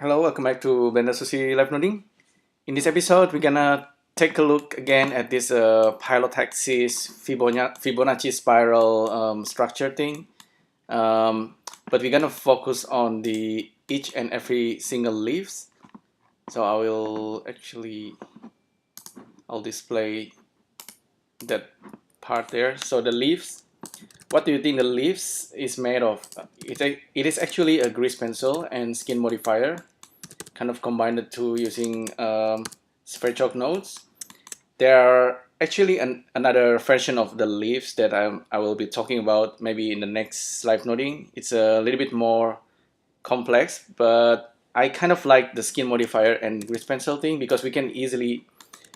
Hello, welcome back to Blender Sushi Live Noding. In this episode, we're gonna take a look again at this pilotaxis Fibonacci spiral structure thing. But we're gonna focus on the each and every single leaves. So I'll display that part there. So the leaves, what do you think the leaves is made of? It is actually a grease pencil and skin modifier, kind of combine the two using spray chalk nodes. There are actually another version of the leaves that I will be talking about maybe in the next live noding. It's a little bit more complex, but I kind of like the skin modifier and grease pencil thing because we can easily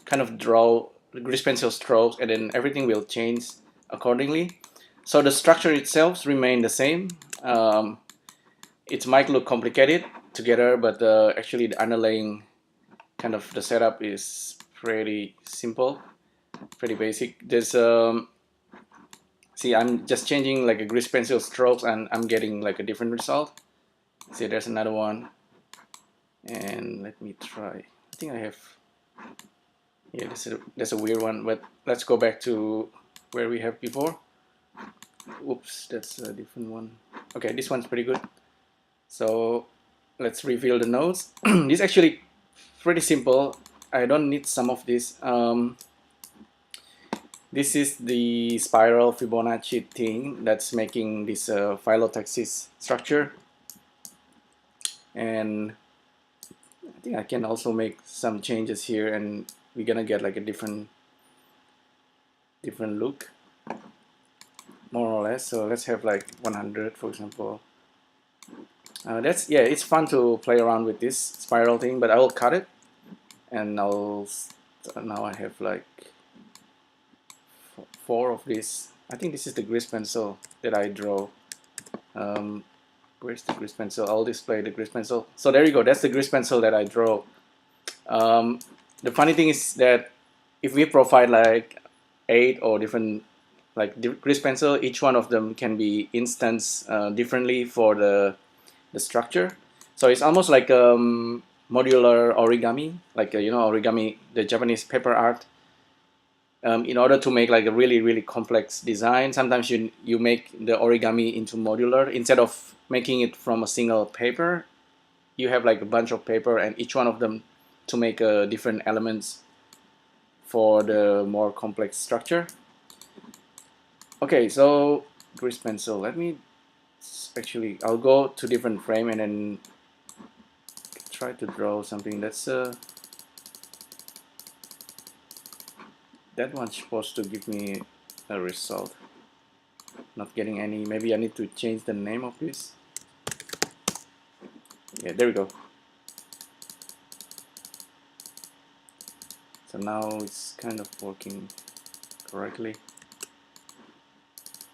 kind of draw the grease pencil strokes and then everything will change accordingly. So the structure itself remain the same. It might look complicated together, but actually the underlying kind of the setup is pretty simple, pretty basic. See, I'm just changing like a grease pencil strokes and I'm getting like a different result. See, there's another one. And let me try. I think I have, yeah, that's a weird one, but let's go back to where we have before. Oops, that's a different one. Okay, this one's pretty good. So let's reveal the nodes. This is actually pretty simple. I don't need some of this. This is the spiral Fibonacci thing that's making this phyllotaxis structure. And I think I can also make some changes here and we're gonna get like a different look, more or less. So let's have like 100, for example. Yeah, it's fun to play around with this spiral thing, but I will cut it and now I have like 4 of these. I think this is the grease pencil that I draw. Where's the grease pencil? I'll display the grease pencil. So there you go. That's the grease pencil that I draw. The funny thing is that if we provide like 8 or different like grease pencil, each one of them can be instanced differently for the structure. So it's almost like modular origami, like origami, the Japanese paper art. In order to make like a really complex design, sometimes you make the origami into modular instead of making it from a single paper. You have like a bunch of paper and each one of them to make different elements for the more complex structure. Okay, so grease pencil. I'll go to different frame and then try to draw something that's that one's supposed to give me a result. Not getting any. Maybe I need to change the name of this. Yeah, there we go. So now it's kind of working correctly.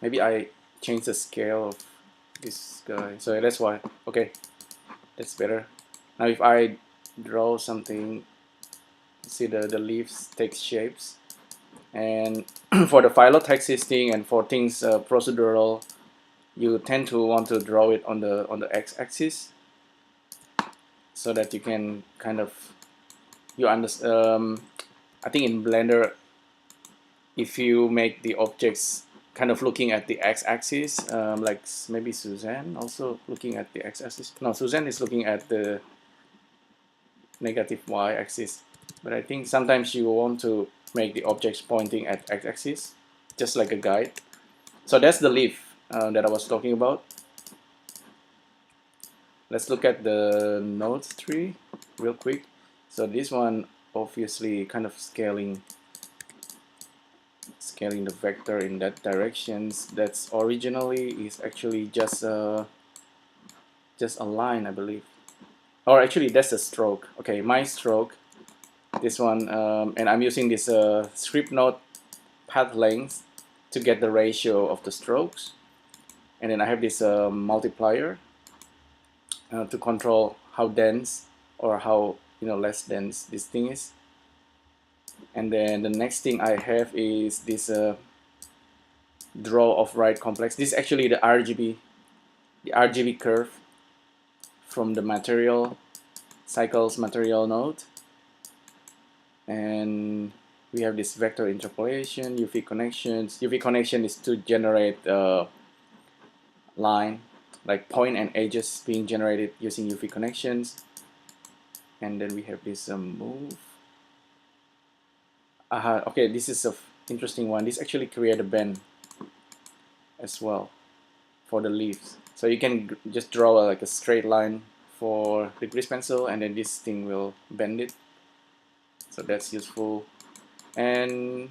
Maybe I change the scale of this guy. So that's why. Okay, that's better. Now if I draw something, see the leaves take shapes. And for the phyllotaxis thing and for things procedural, you tend to want to draw it on the x-axis so that you can kind of I think in Blender, if you make the objects kind of looking at the x-axis, like maybe Suzanne also looking at the x-axis. No, Suzanne is looking at the negative y-axis. But I think sometimes you want to make the objects pointing at x-axis, just like a guide. So that's the leaf that I was talking about. Let's look at the nodes tree real quick. So this one obviously kind of scaling the vector in that directions. That's originally is actually just a line, I believe. Or actually that's a stroke. Okay, my stroke. This one, and I'm using this script node path length to get the ratio of the strokes. And then I have this multiplier to control how dense or how less dense this thing is. And then the next thing I have is this draw of right complex. This is actually the RGB curve from the material. cycles material node, and we have this vector interpolation, UV connections. UV connection is to generate line, like point and edges being generated using UV connections. And then we have this move. Okay, this is an interesting one. This actually create a bend as well for the leaves. So you can just draw like a straight line for the grease pencil, and then this thing will bend it. So that's useful. And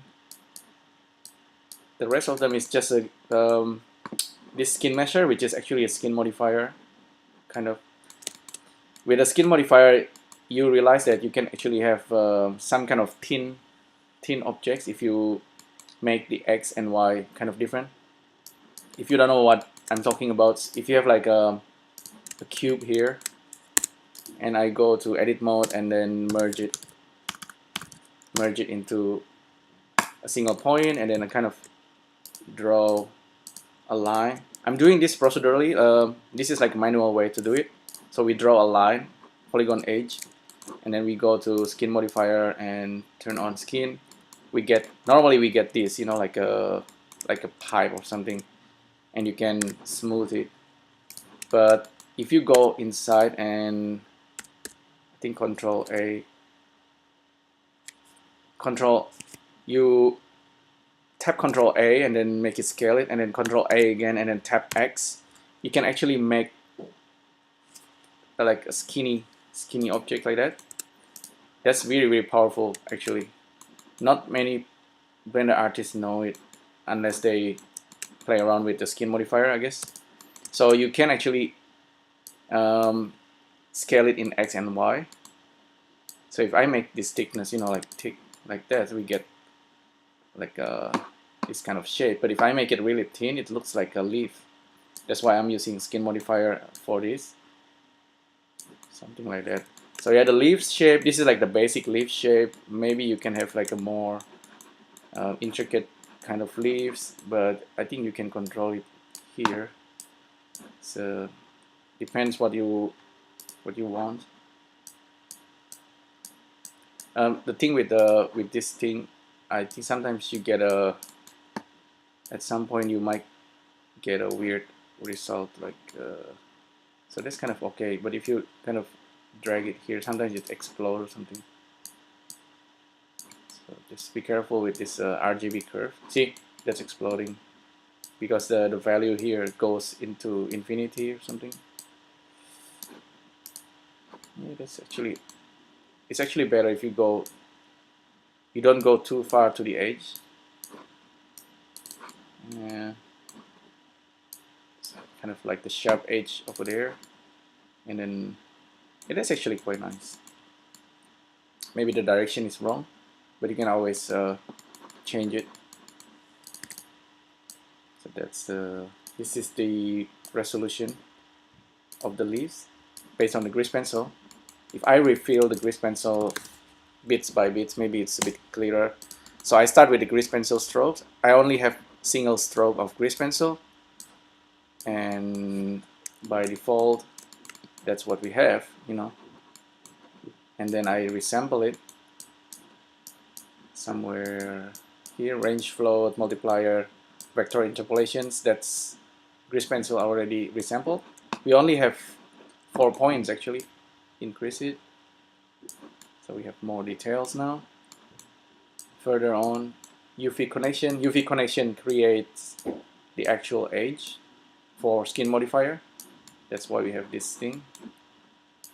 the rest of them is just a this skin mesher, which is actually a skin modifier, kind of. With a skin modifier, you realize that you can actually have some kind of thin objects if you make the X and Y kind of different. If you don't know what I'm talking about, if you have like a cube here, and I go to edit mode and then merge it into a single point, and then I kind of draw a line. I'm doing this procedurally. This is like a manual way to do it. So we draw a line, polygon edge, and then we go to skin modifier and turn on skin. Normally we get this, you know, like a pipe or something, and you can smooth it. But if you go inside and I think you tap Control A and then make it scale it, and then Control A again and then tap X, you can actually make like a skinny object like that. That's really powerful actually. Not many Blender artists know it unless they play around with the skin modifier, I guess. So you can actually scale it in X and Y. So if I make this thickness, you know, like thick like that, we get like this kind of shape. But if I make it really thin, it looks like a leaf. That's why I'm using skin modifier for this. Something like that. So yeah, the leaf shape, this is like the basic leaf shape. Maybe you can have like a more intricate kind of leaves, but I think you can control it here. So depends what you want. The thing with this thing, I think sometimes you get at some point you might get a weird result, like so that's kind of okay. But if you kind of drag it here, sometimes it explodes or something. So just be careful with this RGB curve. See, that's exploding because the value here goes into infinity or something. Yeah, it's actually better if you don't go too far to the edge. Yeah, it's kind of like the sharp edge over there, and then it is actually quite nice. Maybe the direction is wrong, but you can always change it. So this is the resolution of the leaves based on the grease pencil. If I refill the grease pencil bits by bits, maybe it's a bit clearer. So I start with the grease pencil strokes. I only have single stroke of grease pencil, and by default that's what we have, you know. And then I resample it somewhere here, range float, multiplier, vector interpolations. That's grease pencil already resampled. We only have 4 points actually. Increase it, so we have more details now. Further on, UV connection creates the actual edge for skin modifier. That's why we have this thing,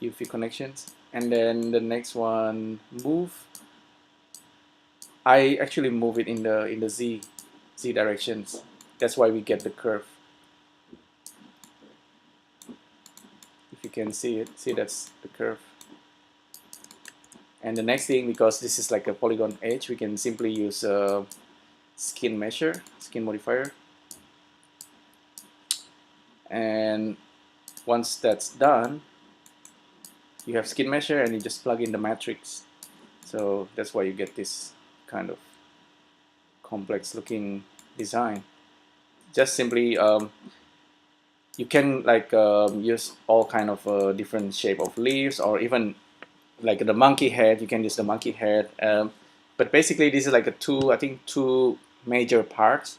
UV connections. And then the next one, move. I actually move it in the Z directions. That's why we get the curve. If you can see it, see, that's the curve. And the next thing, because this is like a polygon edge, we can simply use a skin mesher, skin modifier. And once that's done, you have skin mesher and you just plug in the matrix. So that's why you get this kind of complex looking design. Just simply you can like use all kind of different shape of leaves, or even like the monkey head, you can use the monkey head. But basically, this is like I think two major parts.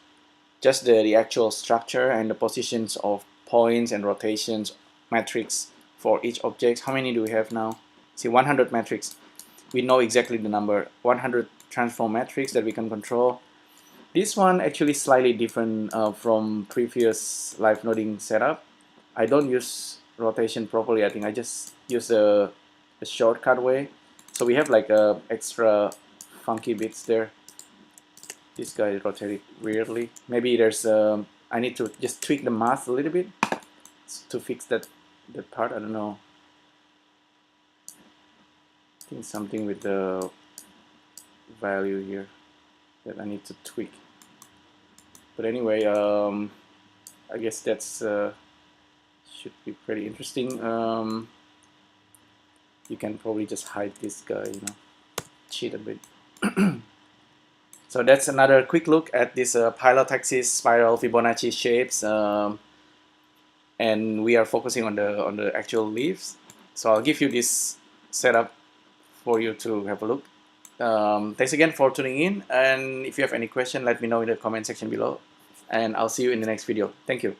Just the actual structure and the positions of points and rotations matrix for each object. How many do we have now? See, 100 matrix. We know exactly the number. 100 transform matrix that we can control. This one actually slightly different from previous live noding setup. I don't use rotation properly. I think I just use a shortcut way. So we have like extra funky bits there. This guy rotated weirdly. Maybe there's I need to just tweak the mask a little bit to fix that part. I don't know. I think something with the value here that I need to tweak. But anyway, I guess that's should be pretty interesting. You can probably just hide this guy, cheat a bit. So that's another quick look at this pilotaxis spiral Fibonacci shapes, and we are focusing on the actual leaves. So I'll give you this setup for you to have a look. Thanks again for tuning in, and if you have any question, let me know in the comment section below, and I'll see you in the next video. Thank you.